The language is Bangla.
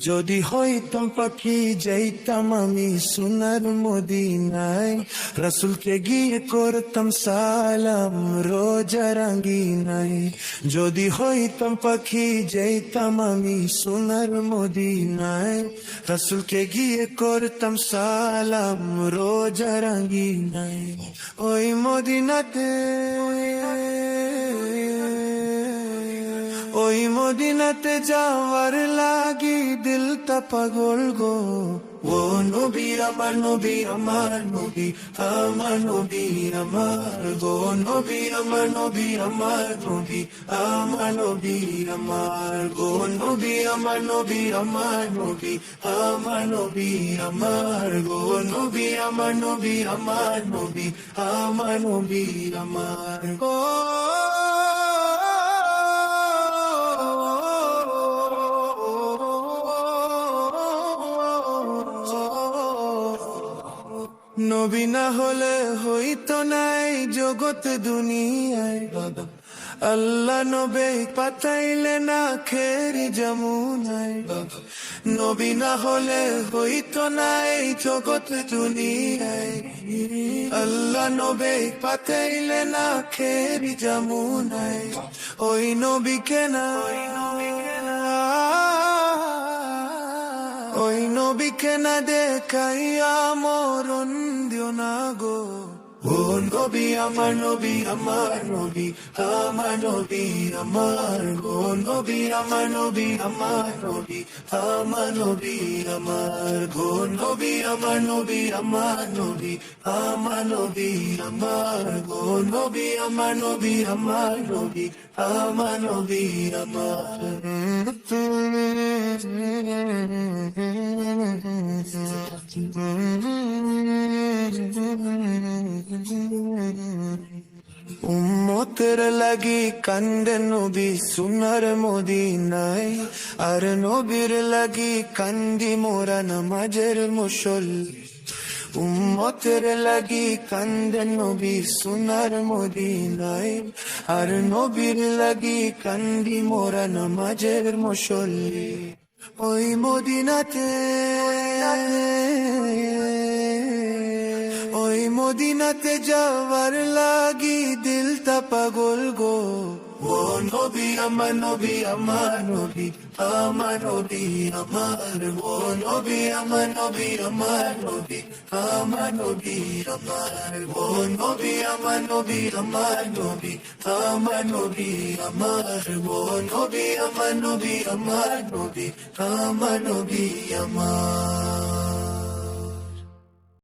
যদি হইতাম পাখি যাইতাম আমি সোনার মদিনায়, রাসূলকে গিয়ে করতাম সালাম রোজা রাঙ্গিনায়। যদি হইতাম পাখি যাইতাম আমি সোনার মদিনায়, রাসূলকে গিয়ে করতাম সালাম রোজা রাঙ্গিনায়। ওই মদিনাতে, ওই মদিনাতে যাওয়ার লাগি দিলটা পাগল গো। ও নবী আমার নবী আমার নবী আমার নবী আমার গো, নবী আমার নবী আমার নবী আমার নবী আমার গো, নবী আমার নবী আমার নবী আমার নবী আমার গো, নবী আমার নবী আমার নবী আমার নবী আমার গো। নবী না হলে হইতো নাই জগৎ দুনিয়ায়, আল্লাহ নবী পাঠাইলে না খেরি যমুনায়। নবী না হলে হইতো নাই জগৎ দুনিয়ায়, আল্লাহ নবী পাঠাইলে না খেরি যমুনায়। ওই নবীকে না, ওই নবীকে না দেখাইয়া মরণ দিও না গো। ও নবী আমার নবী আমার নবী আমার নবী আমার গো, নবী আমার নবী আমার নবী আমার নবী আমার গো, নবী আমার নবী আমার নবী আমার নবী আমার গো, নবী আমার নবী আমার নবী আমার নবী আমার। উম্মতের লাগি কান্দে নবী সোনার মদিনায়, আর নবীর লাগি কান্দি মোরা নামাজের মুসল্লি। উম্মতের লাগি কান্দে নবী সোনার মদিনায়, আর নবীর লাগি কান্দি মোরা নামাজের মুসল্লি। ওই মদিনাতে, ওই মদিনাতে যাওয়ার লাগি দিলটা পাগল গো। ও নবী আমার নবী আমার নবী আমার নবী আমার ও নবী আমার নবী আমার নবী আমার নবী আমার ও নবী আমার নবী আমার নবী আমার নবী আমার ও নবী আমার নবী আমার নবী আমার নবী আমার।